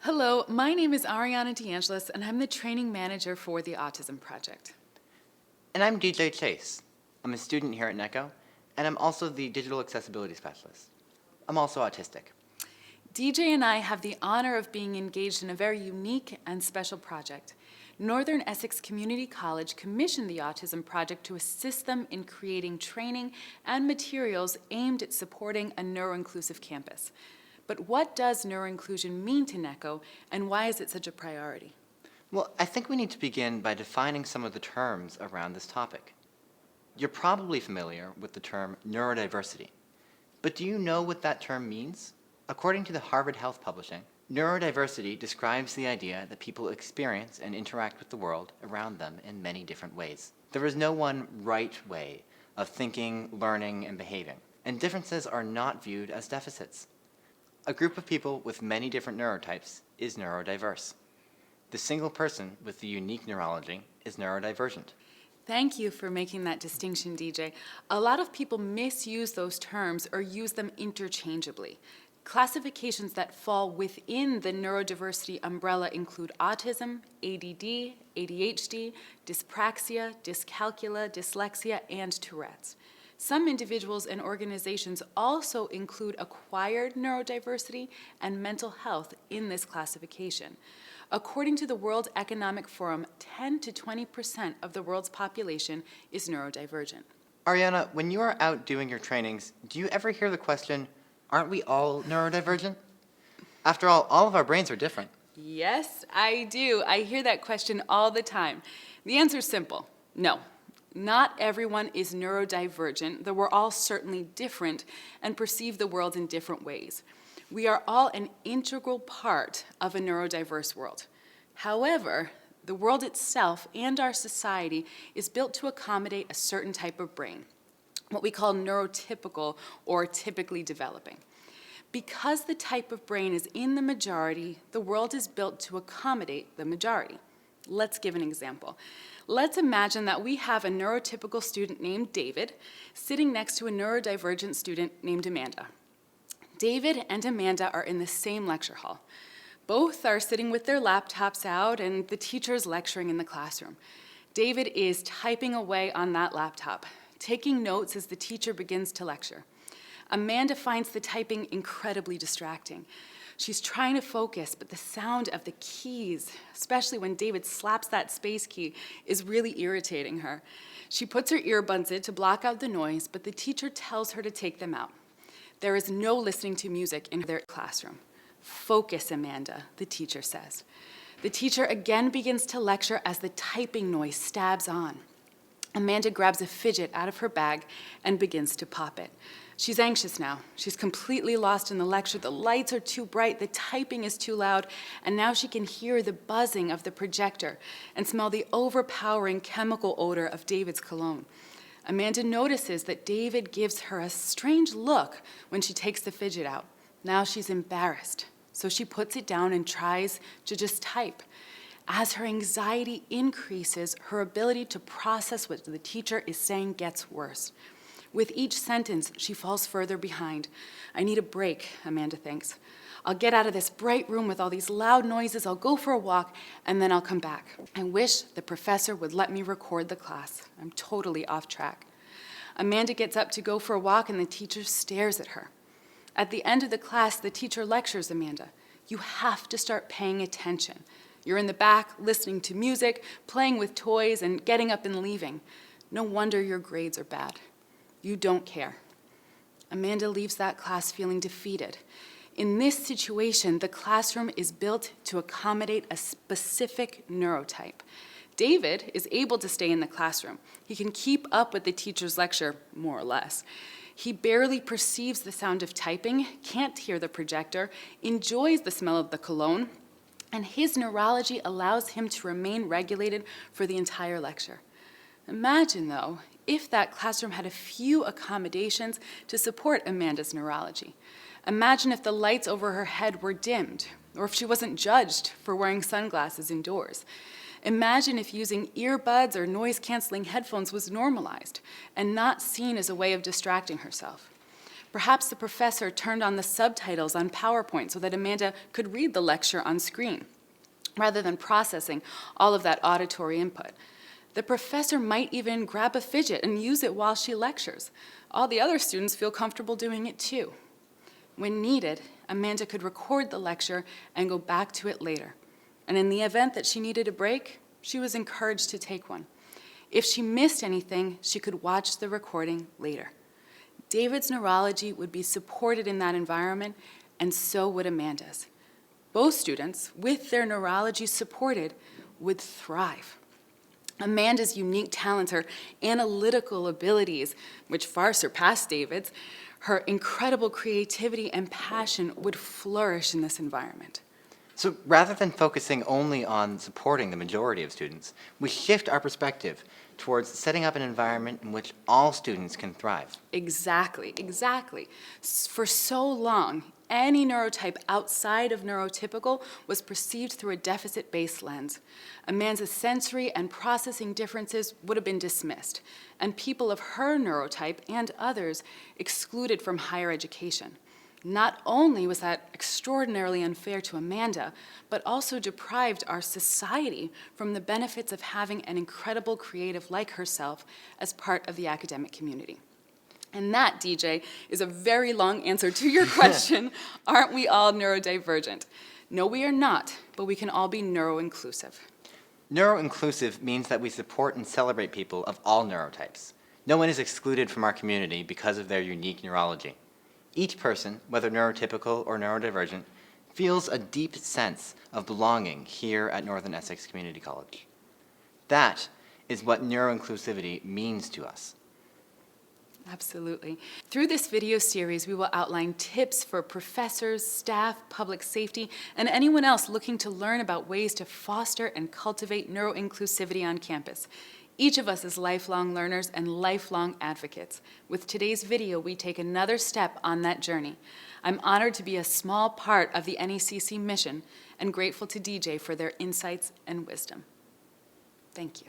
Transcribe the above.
Hello, my name is Ariana DeAngelis, and I'm the training manager for the Autism Project. And I'm DJ Chase. I'm a student here at NECC, and I'm also the digital accessibility specialist. I'm also autistic. DJ and I have the honor of being engaged in a very unique and special project. Northern Essex Community College commissioned the Autism Project to assist them in creating training and materials aimed at supporting a neuroinclusive campus. But what does neuroinclusion mean to NECC, and why is it such a priority? Well, I think we need to begin by defining some of the terms around this topic. You're probably familiar with the term neurodiversity, but do you know what that term means? According to the Harvard Health Publishing, neurodiversity describes the idea that people experience and interact with the world around them in many different ways. There is no one right way of thinking, learning, and behaving, and differences are not viewed as deficits. A group of people with many different neurotypes is neurodiverse. The single person with the unique neurology is neurodivergent. Thank you for making that distinction, DJ. A lot of people misuse those terms or use them interchangeably. Classifications that fall within the neurodiversity umbrella include autism, ADD, ADHD, dyspraxia, dyscalculia, dyslexia, and Tourette's. Some individuals and organizations also include acquired neurodiversity and mental health in this classification. According to the World Economic Forum, 10 to 20% of the world's population is neurodivergent. Ariana, when you are out doing your trainings, do you ever hear the question, aren't we all neurodivergent? After all of our brains are different. Yes, I do. I hear that question all the time. The answer is simple, no. Not everyone is neurodivergent, though we're all certainly different and perceive the world in different ways. We are all an integral part of a neurodiverse world. However, the world itself and our society is built to accommodate a certain type of brain, what we call neurotypical or typically developing. Because the type of brain is in the majority, the world is built to accommodate the majority. Let's give an example. Let's imagine that we have a neurotypical student named David sitting next to a neurodivergent student named Amanda. David and Amanda are in the same lecture hall. Both are sitting with their laptops out and the teacher is lecturing in the classroom. David is typing away on that laptop, taking notes as the teacher begins to lecture. Amanda finds the typing incredibly distracting. She's trying to focus, but the sound of the keys, especially when David slaps that space key, is really irritating her. She puts her earbuds in to block out the noise, but the teacher tells her to take them out. There is no listening to music in their classroom. Focus, Amanda, the teacher says. The teacher again begins to lecture as the typing noise stabs on. Amanda grabs a fidget out of her bag and begins to pop it. She's anxious now. She's completely lost in the lecture. The lights are too bright, the typing is too loud, and now she can hear the buzzing of the projector and smell the overpowering chemical odor of David's cologne. Amanda notices that David gives her a strange look when she takes the fidget out. Now she's embarrassed, so she puts it down and tries to just type. As her anxiety increases, her ability to process what the teacher is saying gets worse. With each sentence, she falls further behind. I need a break, Amanda thinks. I'll get out of this bright room with all these loud noises, I'll go for a walk, and then I'll come back. I wish the professor would let me record the class. I'm totally off track. Amanda gets up to go for a walk, and the teacher stares at her. At the end of the class, the teacher lectures Amanda. You have to start paying attention. You're in the back, listening to music, playing with toys, and getting up and leaving. No wonder your grades are bad. You don't care. Amanda leaves that class feeling defeated. In this situation, the classroom is built to accommodate a specific neurotype. David is able to stay in the classroom. He can keep up with the teacher's lecture, more or less. He barely perceives the sound of typing, can't hear the projector, enjoys the smell of the cologne, and his neurology allows him to remain regulated for the entire lecture. Imagine, though, if that classroom had a few accommodations to support Amanda's neurology. Imagine if the lights over her head were dimmed, or if she wasn't judged for wearing sunglasses indoors. Imagine if using earbuds or noise-canceling headphones was normalized and not seen as a way of distracting herself. Perhaps the professor turned on the subtitles on PowerPoint so that Amanda could read the lecture on screen, rather than processing all of that auditory input. The professor might even grab a fidget and use it while she lectures. All the other students feel comfortable doing it too. When needed, Amanda could record the lecture and go back to it later. And in the event that she needed a break, she was encouraged to take one. If she missed anything, she could watch the recording later. David's neurology would be supported in that environment, and so would Amanda's. Both students, with their neurology supported, would thrive. Amanda's unique talents, her analytical abilities, which far surpassed David's, her incredible creativity and passion would flourish in this environment. So rather than focusing only on supporting the majority of students, we shift our perspective towards setting up an environment in which all students can thrive. Exactly. For so long, any neurotype outside of neurotypical was perceived through a deficit-based lens. Amanda's sensory and processing differences would have been dismissed, and people of her neurotype and others excluded from higher education. Not only was that extraordinarily unfair to Amanda, but also deprived our society from the benefits of having an incredible creative like herself as part of the academic community. And that, DJ, is a very long answer to your question, aren't we all neurodivergent? No, we are not, but we can all be neuroinclusive. Neuroinclusive means that we support and celebrate people of all neurotypes. No one is excluded from our community because of their unique neurology. Each person, whether neurotypical or neurodivergent, feels a deep sense of belonging here at Northern Essex Community College. That is what neuroinclusivity means to us. Absolutely. Through this video series, we will outline tips for professors, staff, public safety, and anyone else looking to learn about ways to foster and cultivate neuroinclusivity on campus. Each of us is lifelong learners and lifelong advocates. With today's video, we take another step on that journey. I'm honored to be a small part of the NECC mission and grateful to DJ for their insights and wisdom. Thank you.